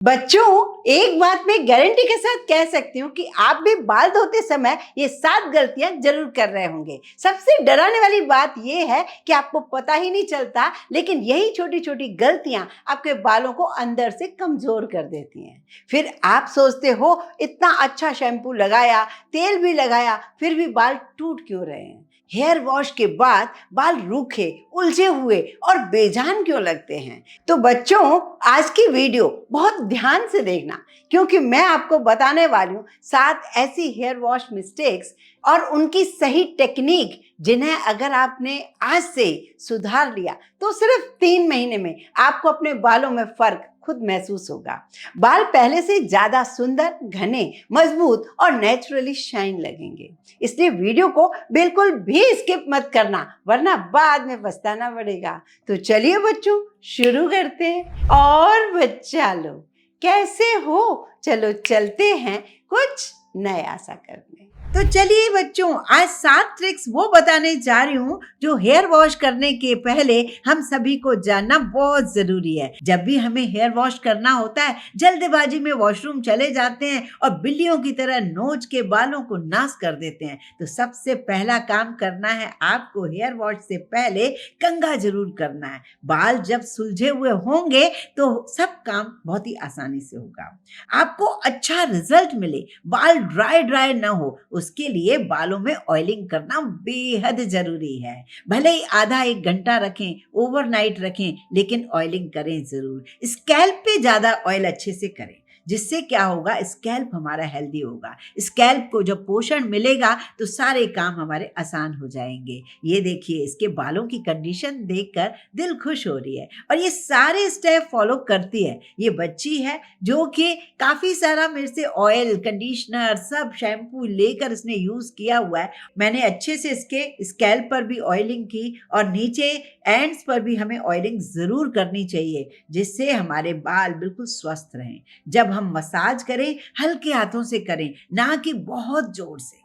बच्चों, एक बात मैं गारंटी के साथ कह सकती हूँ कि आप भी बाल धोते समय ये 7 गलतियां जरूर कर रहे होंगे। सबसे डराने वाली बात ये है कि आपको पता ही नहीं चलता, लेकिन यही छोटी छोटी गलतियां आपके बालों को अंदर से कमजोर कर देती हैं। फिर आप सोचते हो इतना अच्छा शैम्पू लगाया, तेल भी लगाया, फिर भी बाल टूट क्यों रहे हैं। हेयर वॉश के बाद बाल रूखे, उलझे हुए और बेजान क्यों लगते हैं। तो बच्चों, आज की वीडियो बहुत ध्यान से देखना, क्योंकि मैं आपको बताने वाली हूँ 7 ऐसी हेयर वॉश मिस्टेक्स और उनकी सही टेक्निक, जिन्हें अगर आपने आज से सुधार लिया तो सिर्फ 3 महीने में आपको अपने बालों में फर्क खुद महसूस होगा। बाल पहले से ज्यादा सुंदर, घने, मजबूत और नेचुरली शाइन लगेंगे। इसलिए वीडियो को बिल्कुल भी स्किप मत करना, वरना बाद में पछताना पड़ेगा। तो चलिए बच्चों, शुरू करते हैं। और बच्चा लोग कैसे हो? चलो चलते हैं कुछ नया सा करने। तो चलिए बच्चों, आज 7 ट्रिक्स वो बताने जा रही हूँ जो हेयर वॉश करने के पहले हम सभी को जानना बहुत जरूरी है। जब भी हमें हेयर वॉश करना होता है, जल्दबाजी में वॉशरूम चले जाते हैं और बिल्लियों की तरह नोच के बालों को नाश कर देते हैं। तो सबसे पहला काम करना है आपको, हेयर वॉश से पहले कंघा जरूर करना है। बाल जब सुलझे हुए होंगे तो सब काम बहुत ही आसानी से होगा। आपको अच्छा रिजल्ट मिले, बाल ड्राई ना हो, उसके लिए बालों में ऑयलिंग करना बेहद जरूरी है। भले ही आधा 1 घंटा रखें, ओवरनाइट रखें, लेकिन ऑयलिंग करें जरूर। स्कैल्प पे ज्यादा ऑयल अच्छे से करें, जिससे क्या होगा, स्कैल्प हमारा हेल्दी होगा। स्कैल्प को जब पोषण मिलेगा तो सारे काम हमारे आसान हो जाएंगे। ये देखिए, इसके बालों की कंडीशन देखकर दिल खुश हो रही है और ये सारे स्टेप फॉलो करती है। ये बच्ची है जो कि काफी सारा मेरे से ऑयल, कंडीशनर, सब शैम्पू लेकर इसने यूज किया हुआ है। मैंने अच्छे से इसके स्कैल्प पर भी ऑयलिंग की और नीचे एंड्स पर भी हमें ऑयलिंग जरूर करनी चाहिए, जिससे हमारे बाल बिल्कुल स्वस्थ रहें। जब हम मसाज करें, हल्के हाथों से करें, ना कि बहुत जोर से।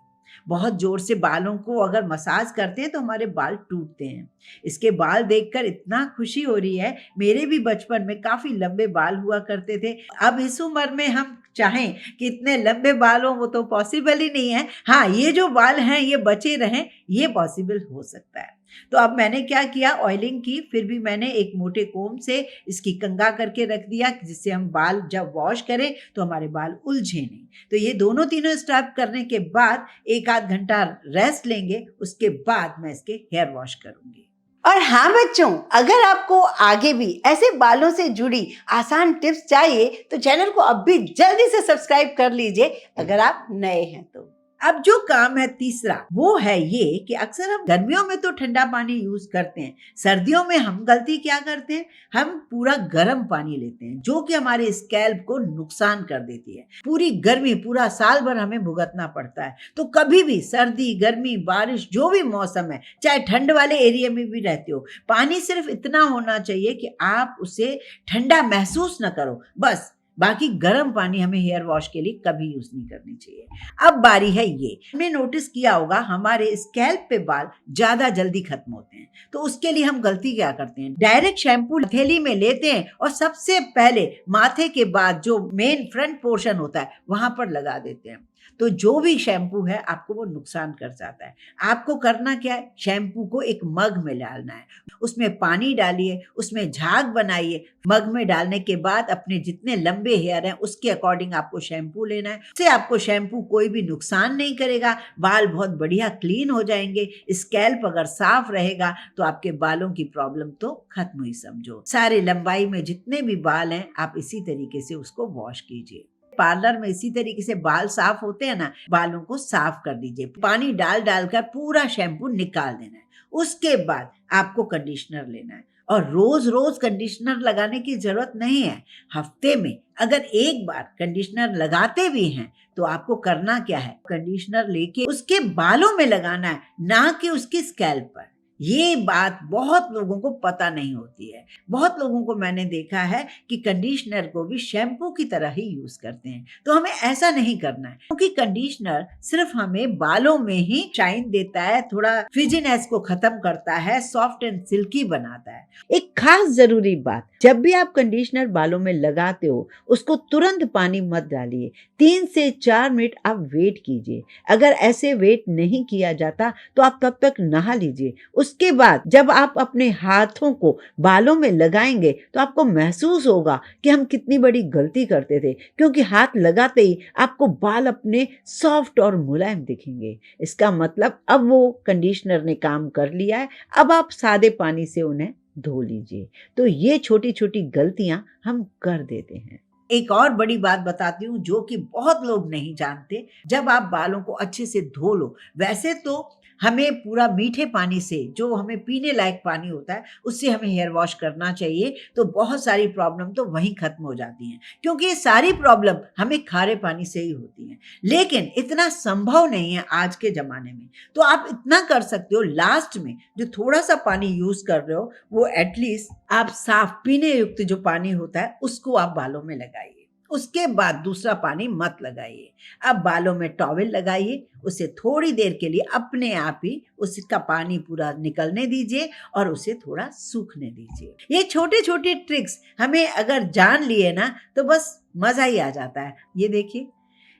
बहुत जोर से बालों को अगर मसाज करते हैं तो हमारे बाल टूटते हैं। इसके बाल देखकर इतना खुशी हो रही है। मेरे भी बचपन में काफी लंबे बाल हुआ करते थे। अब इस उम्र में हम चाहें कि इतने लंबे बाल हो, वो तो पॉसिबल ही नहीं है। हाँ, ये जो बाल हैं ये बचे रहें, ये पॉसिबल हो सकता है। तो अब मैंने क्या किया, ऑयलिंग की, फिर भी मैंने एक मोटे कोम से इसकी कंघा करके रख दिया, जिससे हम बाल जब वॉश करें तो हमारे बाल उलझे नहीं। तो ये दोनों तीनों स्टेप करने के बाद 1 आध घंटा रेस्ट लेंगे, उसके बाद मैं इसके हेयर वॉश करूंगी। और हाँ बच्चों, अगर आपको आगे भी ऐसे बालों से जुड़ी आसान टिप्स चाहिए तो चैनल को अब भी जल्दी से सब्सक्राइब कर लीजिए, अगर आप नए हैं तो। अब जो काम है तीसरा, वो है ये कि अक्सर हम गर्मियों में तो ठंडा पानी यूज करते हैं, सर्दियों में हम गलती क्या करते हैं, हम पूरा गर्म पानी लेते हैं, जो कि हमारे स्कैल्प को नुकसान कर देती है। पूरी गर्मी, पूरा साल भर हमें भुगतना पड़ता है। तो कभी भी सर्दी, गर्मी, बारिश, जो भी मौसम है, चाहे ठंड वाले एरिया में भी रहते हो, पानी सिर्फ इतना होना चाहिए कि आप उसे ठंडा महसूस न करो, बस। बाकी गर्म पानी हमें हेयर वॉश के लिए कभी यूज नहीं करनी चाहिए। अब बारी है ये, हमने नोटिस किया होगा हमारे स्कैल्प पे बाल ज्यादा जल्दी खत्म होते हैं। तो उसके लिए हम गलती क्या करते हैं, डायरेक्ट शैम्पू थैली में लेते हैं और सबसे पहले माथे के बाद जो मेन फ्रंट पोर्शन होता है वहां पर लगा देते हैं। तो जो भी शैम्पू है आपको वो नुकसान कर जाता है। आपको करना क्या है, शैम्पू को एक मग में डालना है, उसमें पानी डालिए, उसमें झाग बनाइए। मग में डालने के बाद अपने जितने लंबे हेयर हैं उसके अकॉर्डिंग आपको शैम्पू लेना है। उससे आपको शैम्पू कोई भी नुकसान नहीं करेगा, बाल बहुत बढ़िया क्लीन हो जाएंगे। स्कैल्प अगर साफ रहेगा तो आपके बालों की प्रॉब्लम तो खत्म ही समझो। सारे लंबाई में जितने भी बाल हैं आप इसी तरीके से उसको वॉश कीजिए। पार्लर में इसी तरीके से बाल साफ होते हैं ना, बालों को साफ कर दीजिए। पानी डालकर पूरा शैम्पू निकाल देना है। उसके बाद आपको कंडीशनर लेना है और रोज रोज कंडीशनर लगाने की जरूरत नहीं है। हफ्ते में अगर एक बार कंडीशनर लगाते भी हैं तो आपको करना क्या है, कंडीशनर लेके उसके बालों में लगाना है, ना कि उसकी स्कैल्प पर। ये बात बहुत लोगों को पता नहीं होती है। बहुत लोगों को मैंने देखा है कि कंडीशनर को भी शैम्पू की तरह ही यूज करते हैं। तो हमें ऐसा नहीं करना है, क्योंकि कंडीशनर सिर्फ हमें बालों में ही शाइन देता है, थोड़ा फ्रिजीनेस को खत्म करता है, सॉफ्ट एंड सिल्की बनाता है। एक खास जरूरी बात, जब भी आप कंडीशनर बालों में लगाते हो उसको तुरंत पानी मत डालिए। 3 से 4 मिनट आप वेट कीजिए। अगर ऐसे वेट नहीं किया जाता तो आप तब तक नहा लीजिए। उसके बाद जब आप अपने हाथों को बालों में लगाएंगे तो आपको महसूस होगा कि हम कितनी बड़ी गलती करते थे, क्योंकि हाथ लगाते ही आपको बाल अपने सॉफ्ट और मुलायम दिखेंगे। इसका मतलब अब वो कंडीशनर ने काम कर लिया है। अब आप सादे पानी से उन्हें धो लीजिए। तो ये छोटी छोटी गलतियां हम कर देते हैं। एक और बड़ी बात बताती हूँ जो कि बहुत लोग नहीं जानते। जब आप बालों को अच्छे से धो लो, वैसे तो हमें पूरा मीठे पानी से, जो हमें पीने लायक पानी होता है, उससे हमें हेयर वॉश करना चाहिए, तो बहुत सारी प्रॉब्लम तो वहीं खत्म हो जाती हैं, क्योंकि ये सारी प्रॉब्लम हमें खारे पानी से ही होती हैं। लेकिन इतना संभव नहीं है आज के जमाने में, तो आप इतना कर सकते हो, लास्ट में जो थोड़ा सा पानी यूज कर रहे हो वो एटलीस्ट आप साफ पीने युक्त जो पानी होता है उसको आप बालों में लगाइए। उसके बाद दूसरा पानी मत लगाइए। अब बालों में टॉवेल लगाइए, उसे थोड़ी देर के लिए अपने आप ही उसका पानी पूरा निकलने दीजिए और उसे थोड़ा सूखने दीजिए। ये छोटे छोटे ट्रिक्स हमें अगर जान लिए ना तो बस मजा ही आ जाता है। ये देखिए,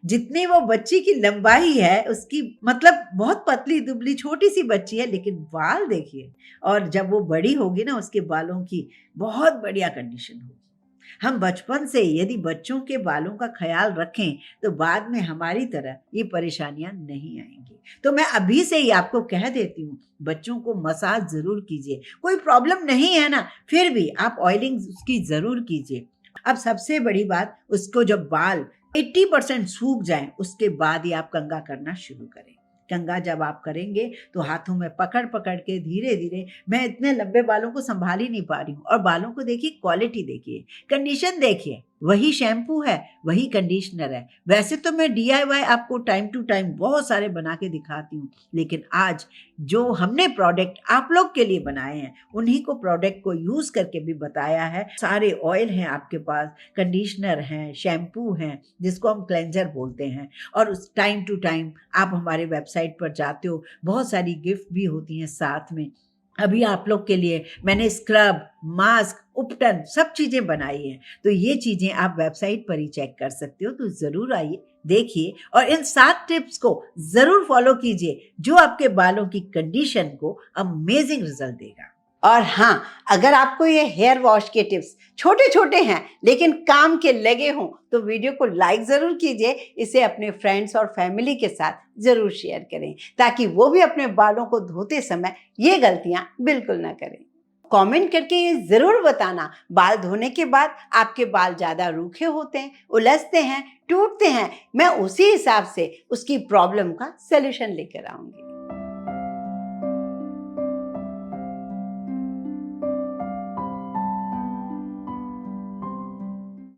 जितनी वो बच्ची की लंबाई है, उसकी मतलब बहुत पतली दुबली छोटी सी बच्ची है, लेकिन बाल देखिए। और जब वो बड़ी होगी ना, उसके बालों की बहुत बढ़िया कंडीशन होगी। हम बचपन से यदि बच्चों के बालों का ख्याल रखें तो बाद में हमारी तरह ये परेशानियां नहीं आएंगी। तो मैं अभी से ही आपको कह देती हूँ, बच्चों को मसाज जरूर कीजिए। कोई प्रॉब्लम नहीं है ना, फिर भी आप ऑयलिंग उसकी जरूर कीजिए। अब सबसे बड़ी बात, उसको जब बाल 80% सूख जाएं उसके बाद ही आप कंघा करना शुरू करें। कंघा जब आप करेंगे तो हाथों में पकड़ पकड़ के धीरे धीरे, मैं इतने लंबे बालों को संभाल ही नहीं पा रही हूँ। और बालों को देखिए, क्वालिटी देखिए, कंडीशन देखिए, वही शैम्पू है, वही कंडीशनर है। वैसे तो मैं DIY आपको टाइम टू टाइम बहुत सारे बना के दिखाती हूँ, लेकिन आज जो हमने प्रोडक्ट आप लोग के लिए बनाए हैं, उन्हीं को प्रोडक्ट को यूज करके भी बताया है। सारे ऑयल हैं आपके पास, कंडीशनर हैं, शैम्पू हैं, जिसको हम क्लेंजर बोलते हैं। और उस टाइम टू टाइम आप हमारे वेबसाइट पर जाते हो, बहुत सारी गिफ्ट भी होती हैं साथ में। अभी आप लोग के लिए मैंने स्क्रब, मास्क, उपटन सब चीजें बनाई हैं, तो ये चीजें आप वेबसाइट पर ही चेक कर सकते हो। तो जरूर आइए, देखिए और इन 7 टिप्स को जरूर फॉलो कीजिए, जो आपके बालों की कंडीशन को अमेजिंग रिजल्ट देगा। और हाँ, अगर आपको ये हेयर वॉश के टिप्स छोटे छोटे हैं लेकिन काम के लगे हों तो वीडियो को लाइक जरूर कीजिए। इसे अपने फ्रेंड्स और फैमिली के साथ जरूर शेयर करें, ताकि वो भी अपने बालों को धोते समय ये गलतियां बिल्कुल ना करें। कमेंट करके ये जरूर बताना, बाल धोने के बाद आपके बाल ज्यादा रूखे होते हैं, उलझते हैं, टूटते हैं। मैं उसी हिसाब से उसकी प्रॉब्लम का सलूशन लेकर आऊंगी।